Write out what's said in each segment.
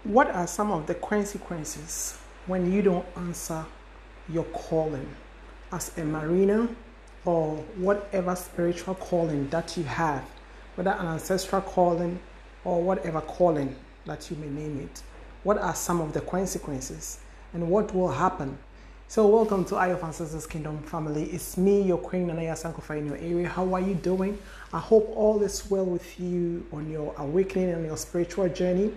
What are some of the consequences when you don't answer your calling as a mariner or whatever spiritual calling that you have, whether an ancestral calling or whatever calling that you may name it? What are some of the consequences and what will happen? So welcome to Eye of Ancestors Kingdom family. It's me, your Queen Nanaya Sankofa in your area. How are you doing? I hope all is well with you on your awakening and your spiritual journey,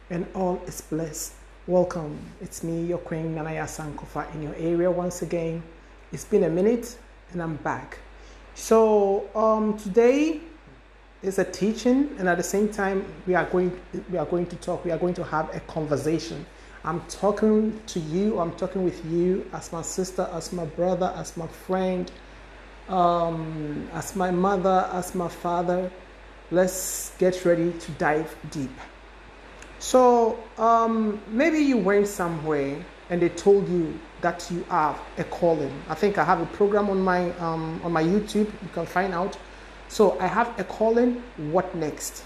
and all is blessed. Welcome. It's me, your Queen Nanaya Sankofa in your area once again. It's been a minute and I'm back. So today is a teaching, and at the same time we are going to have a conversation. I'm talking to you, I'm talking with you as my sister, as my brother, as my friend, as my mother, as my father. Let's get ready to dive deep. So maybe you went somewhere and they told you that you have a calling. I think I have a program on my YouTube, you can find out. So I have a calling, what next?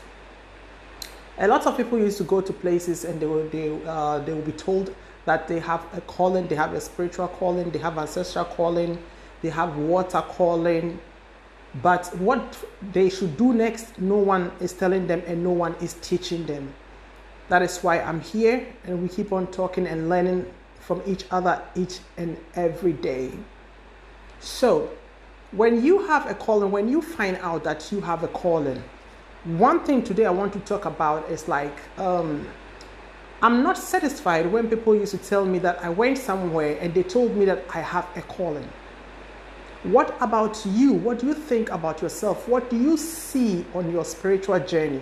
A lot of people used to go to places and they will be told that they have a calling, they have a spiritual calling, they have ancestral calling, they have water calling. But what they should do next, no one is telling them and no one is teaching them. That is why I'm here, and we keep on talking and learning from each other each and every day. So when you have a calling, when you find out that you have a calling, one thing today I want to talk about is I'm not satisfied when people used to tell me that I went somewhere and they told me that I have a calling. What about you? What do you think about yourself? What do you see on your spiritual journey?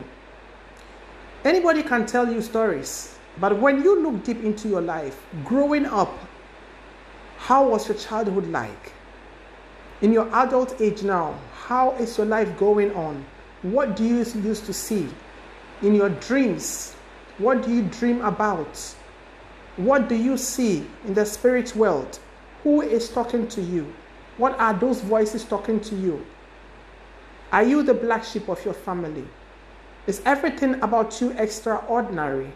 Anybody can tell you stories, but when you look deep into your life, growing up, how was your childhood like? In your adult age now, how is your life going on? What do you used to see in your dreams? What do you dream about? What do you see in the spirit world? Who is talking to you? What are those voices talking to you? Are you the black sheep of your family? Is everything about you extraordinary?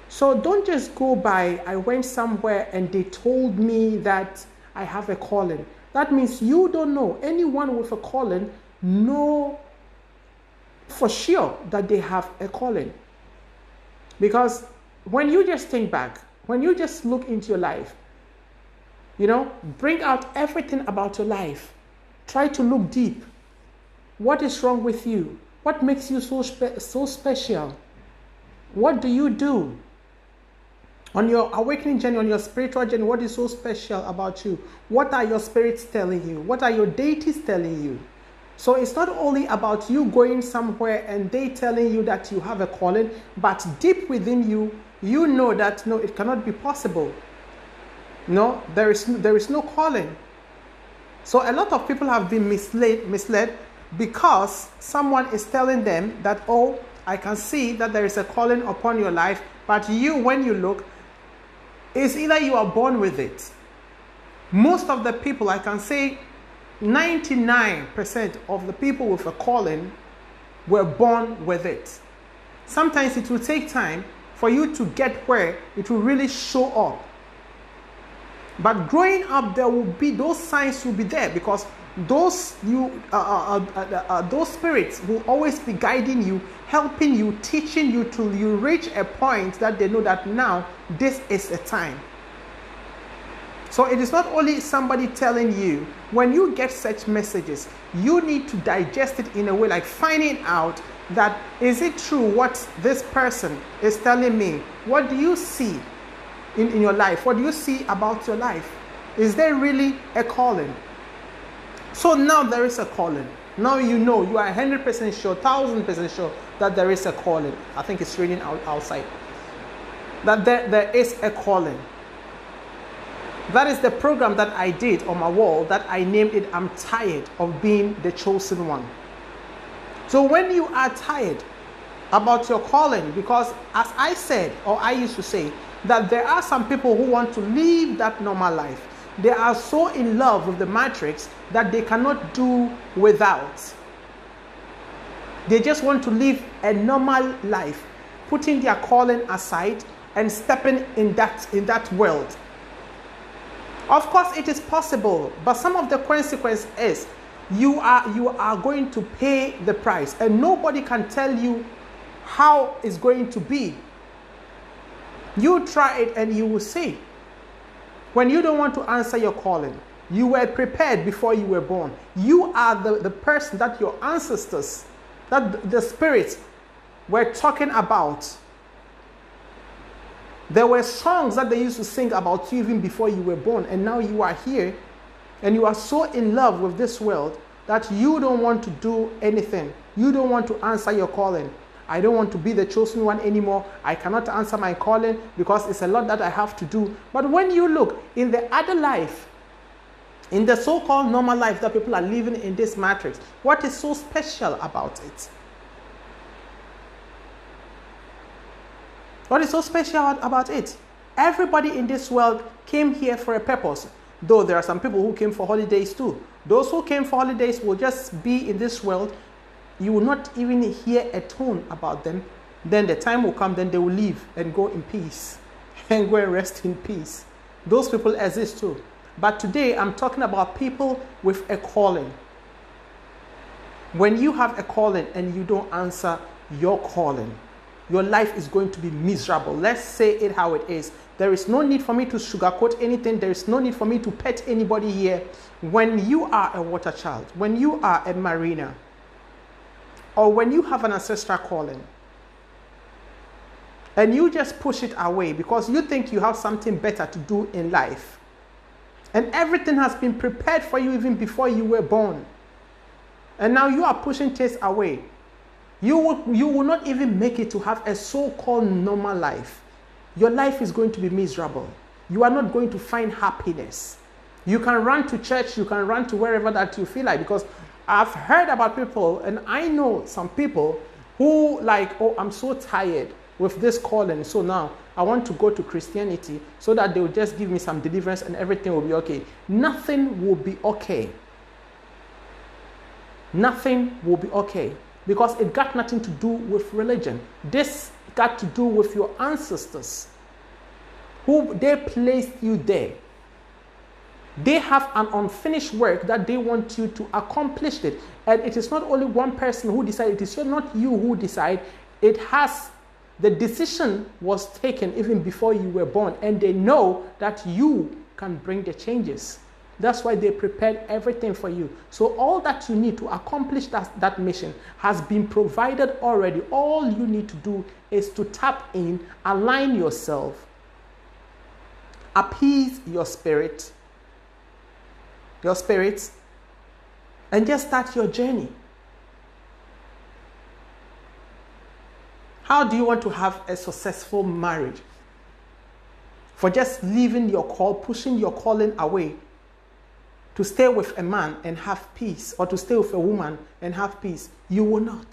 So don't just go by, I went somewhere and they told me that I have a calling. That means you don't know. Anyone with a calling know for sure that they have a calling. Because when you just think back, when you just look into your life, bring out everything about your life. Try to look deep. What is wrong with you? What makes you so special? What do you do? On your awakening journey, on your spiritual journey, what is so special about you? What are your spirits telling you? What are your deities telling you? So it's not only about you going somewhere and they telling you that you have a calling, but deep within you, you know that no, it cannot be possible. No, there is no calling. So a lot of people have been misled because someone is telling them that, oh, I can see that there is a calling upon your life, but you, when you look, it's either you are born with it. Most of the people, I can say 99% of the people with a calling were born with it. Sometimes it will take time for you to get where it will really show up. But growing up, there will be those signs will be there, because those spirits will always be guiding you, helping you, teaching you till you reach a point that they know that now this is a time. So it is not only somebody telling you. When you get such messages, you need to digest it in a way like finding out that, is it true what this person is telling me? What do you see in your life? What do you see about your life? Is there really a calling? So now there is a calling. Now you know, you are 100% sure, 1000% sure that there is a calling. I think it's raining outside. That there is a calling. That is the program that I did on my wall that I named it, I'm tired of being the chosen one. So when you are tired about your calling, because as I said, or I used to say, that there are some people who want to live that normal life. They are so in love with the matrix that they cannot do without. They just want to live a normal life. putting their calling aside and stepping in that world. Of course, it is possible, but some of the consequence is you are going to pay the price, and nobody can tell you how it's going to be. You try it and you will see. When you don't want to answer your calling, you were prepared before you were born. You are the person that your ancestors, that the spirits were talking about. There were songs that they used to sing about you even before you were born, and now you are here and you are so in love with this world that you don't want to do anything. You don't want to answer your calling. I don't want to be the chosen one anymore. I cannot answer my calling because it's a lot that I have to do. But when you look in the other life, in the so-called normal life that people are living in this matrix, what is so special about it? What is so special about it? Everybody in this world came here for a purpose. Though there are some people who came for holidays too. Those who came for holidays will just be in this world. You will not even hear a tone about them. Then the time will come, then they will leave and go in peace and go and rest in peace. Those people exist too. But today I'm talking about people with a calling. When you have a calling and you don't answer your calling, your life is going to be miserable. Let's say it how it is. There is no need for me to sugarcoat anything. There is no need for me to pet anybody here. When you are a water child, when you are a mariner, or when you have an ancestral calling, and you just push it away because you think you have something better to do in life, and everything has been prepared for you even before you were born, and now you are pushing things away, you will not even make it to have a so-called normal life. Your life is going to be miserable. You are not going to find happiness. You can run to church, you can run to wherever that you feel like, because I've heard about people, and I know some people who like, oh, I'm so tired with this calling, so now I want to go to Christianity so that they will just give me some deliverance and everything will be okay. Nothing will be okay. Nothing will be okay, because it got nothing to do with religion. This got to do with your ancestors, who they placed you there. They have an unfinished work that they want you to accomplish it. And it is not only one person who decided, it is not you who decide. It has, the decision was taken even before you were born, and they know that you can bring the changes. That's why they prepared everything for you. So all that you need to accomplish that mission has been provided already. All you need to do is to tap in, align yourself, appease your spirits, and just start your journey. How do you want to have a successful marriage? For just leaving your call, pushing your calling away, to stay with a man and have peace, or to stay with a woman and have peace, you will not.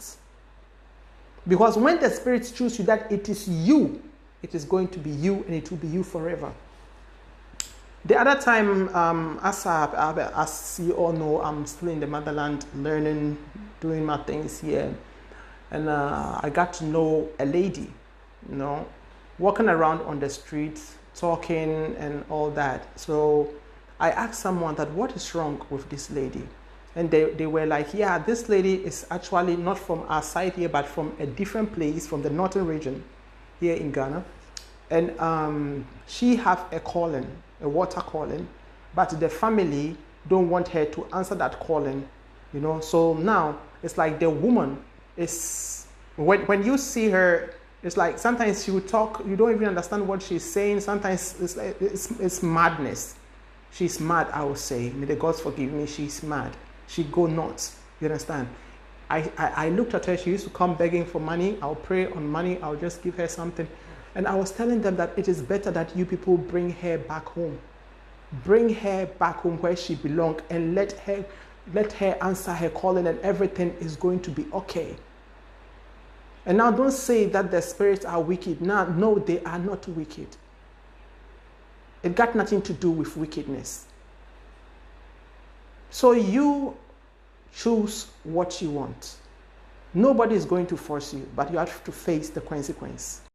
Because when the spirits choose you that it is you, it is going to be you, and it will be you forever. The other time, as you all know, I'm still in the motherland, learning, doing my things here. And I got to know a lady, walking around on the street, talking and all that. So I asked someone that, what is wrong with this lady? And they were like, yeah, this lady is actually not from our side here, but from a different place, from the northern region here in Ghana. And she have a calling, a water calling, but the family don't want her to answer that calling, So now it's like the woman is, when you see her, it's like sometimes she will talk, you don't even understand what she's saying. Sometimes it's madness. She's mad, I would say. May the gods forgive me. She's mad. She go nuts. You understand? I looked at her. She used to come begging for money. I'll pray on money. I'll just give her something. And I was telling them that it is better that you people bring her back home. Bring her back home where she belongs, and let her answer her calling, and everything is going to be okay. And now don't say that the spirits are wicked. Now, no, they are not wicked. It got nothing to do with wickedness. So you choose what you want. Nobody is going to force you, but you have to face the consequence.